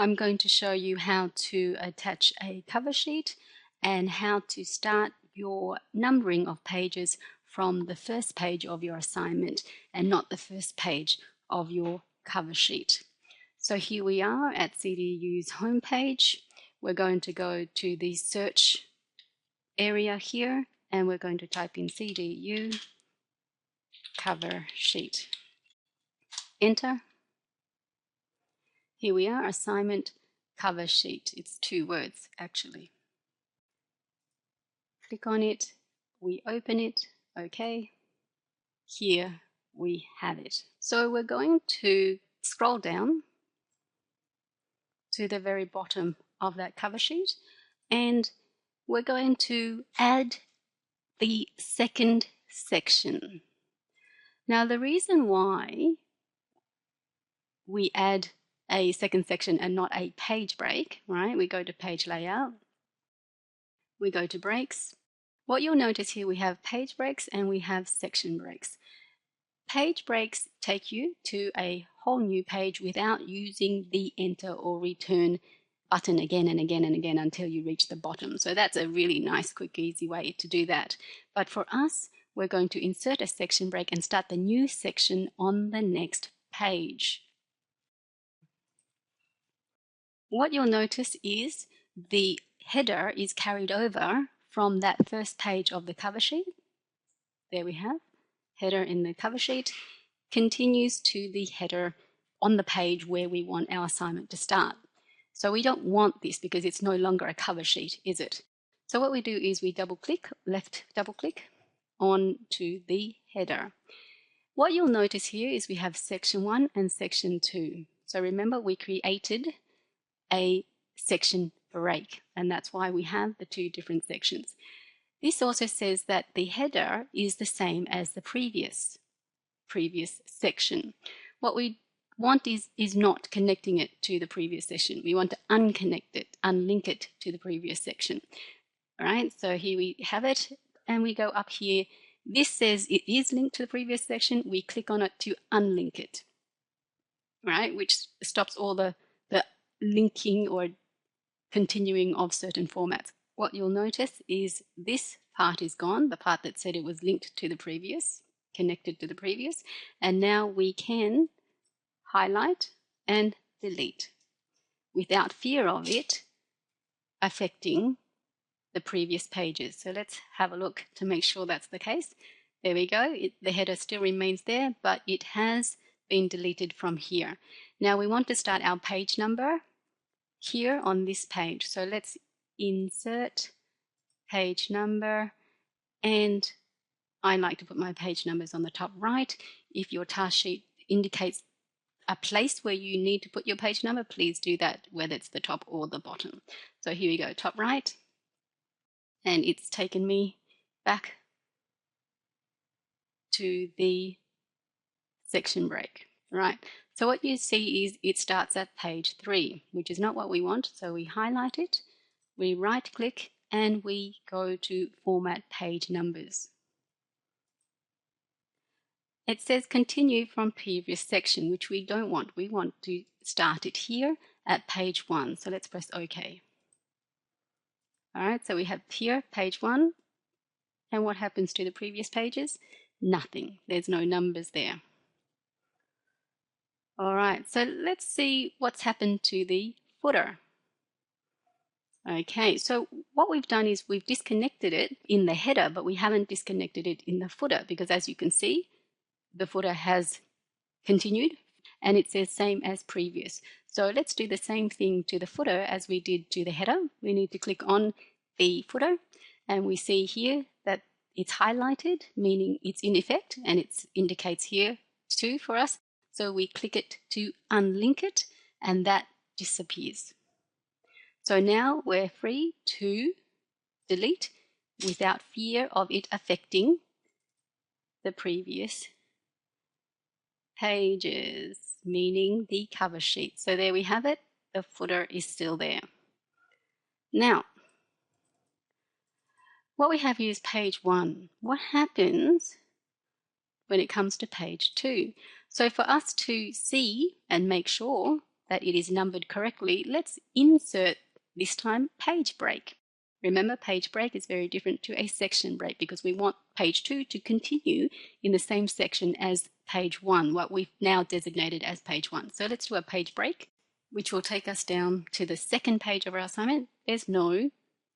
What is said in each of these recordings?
I'm going to show you how to attach a cover sheet and how to start your numbering of pages from the first page of your assignment and not the first page of your cover sheet. So here we are at CDU's homepage. We're going to go to the search area here and we're going to type in CDU cover sheet. Enter. Here we are, assignment cover sheet. It's 2 words actually. Click on it, we open it, okay. Here we have it. So we're going to scroll down to the very bottom of that cover sheet and we're going to add the second section. Now the reason why we add a second section and not a page break, right? We go to page layout, we go to breaks. What you'll notice here, we have page breaks and we have section breaks. Page breaks take you to a whole new page without using the enter or return button again and again and again until you reach the bottom. So that's a really nice, quick, easy way to do that. But for us, we're going to insert a section break and start the new section on the next page. What you'll notice is the header is carried over from that first page of the cover sheet. There we have header in the cover sheet, continues to the header on the page where we want our assignment to start. So we don't want this because it's no longer a cover sheet, is it? So what we do is we double click, left double click onto the header. What you'll notice here is we have section 1 and section 2. So remember, we created a section break, and that's why we have the 2 different sections. This also says that the header is the same as the previous section. What we want is not connecting it to the previous section. We want to unconnect it, unlink it to the previous section. All right, so here we have it, and we go up here. This says it is linked to the previous section. We click on it to unlink it, right, which stops all the linking or continuing of certain formats. What you'll notice is this part is gone, the part that said it was linked to the previous, connected to the previous, and now we can highlight and delete without fear of it affecting the previous pages. So let's have a look to make sure that's the case. There we go. The header still remains there, but it has been deleted from here. Now we want to start our page number here on this page. So let's insert page number, and I like to put my page numbers on the top right. If your task sheet indicates a place where you need to put your page number, please do that, whether it's the top or the bottom. So here we go, top right, and it's taken me back to the section break, right? So what you see is it starts at page 3, which is not what we want. So we highlight it, we right click, and we go to format page numbers. It says continue from previous section, which we don't want. We want to start it here at page 1. So let's press OK. All right, so we have here page 1. And what happens to the previous pages? Nothing. There's no numbers there. All right, so let's see what's happened to the footer. Okay, so what we've done is we've disconnected it in the header, but we haven't disconnected it in the footer because, as you can see, the footer has continued and it says same as previous. So let's do the same thing to the footer as we did to the header. We need to click on the footer and we see here that it's highlighted, meaning it's in effect, and it indicates here too for us. So we click it to unlink it and that disappears. So now we're free to delete without fear of it affecting the previous pages, meaning the cover sheet. So there we have it. The footer is still there. Now, what we have here is page 1. What happens when it comes to page 2? So for us to see and make sure that it is numbered correctly, let's insert this time page break. Remember, page break is very different to a section break because we want page 2 to continue in the same section as page 1, what we've now designated as page 1. So let's do a page break, which will take us down to the second page of our assignment. There's no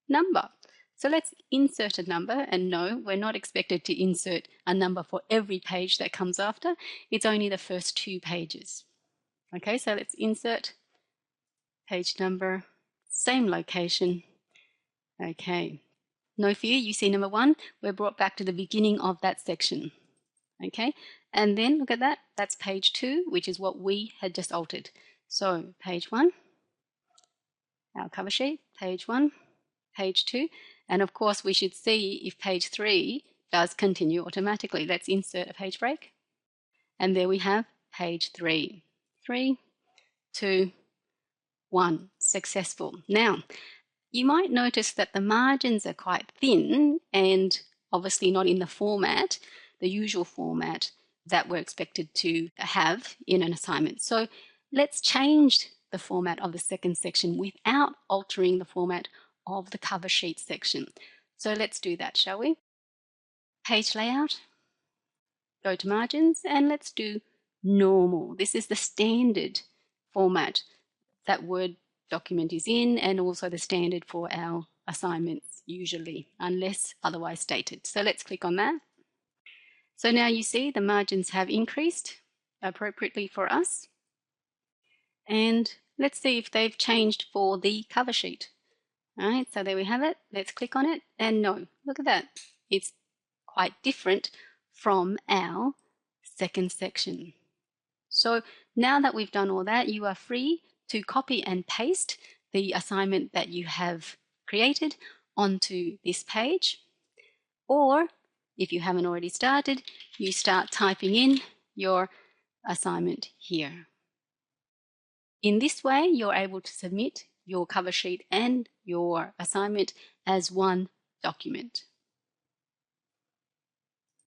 number. So let's insert a number, and no, we're not expected to insert a number for every page that comes after. It's only the first 2 pages. Okay, so let's insert page number, same location. Okay, no fear, you see number 1, we're brought back to the beginning of that section. Okay, and then look at that, that's page 2, which is what we had just altered. So page 1, our cover sheet, page 1, page 2, and of course we should see if page 3 does continue automatically. Let's insert a page break, and there we have page 3. 3, 2, 1, successful. Now, you might notice that the margins are quite thin and obviously not in the format, the usual format that we're expected to have in an assignment. So let's change the format of the second section without altering the format of the cover sheet section. So let's do that, shall we? Page layout, go to margins, and let's do normal. This is the standard format that Word document is in, and also the standard for our assignments usually, unless otherwise stated. So let's click on that. So now you see the margins have increased appropriately for us. And let's see if they've changed for the cover sheet. All right, so there we have it. Let's click on it, and no, look at that. It's quite different from our second section. So now that we've done all that, you are free to copy and paste the assignment that you have created onto this page. Or if you haven't already started, you start typing in your assignment here. In this way, you're able to submit your cover sheet and your assignment as one document.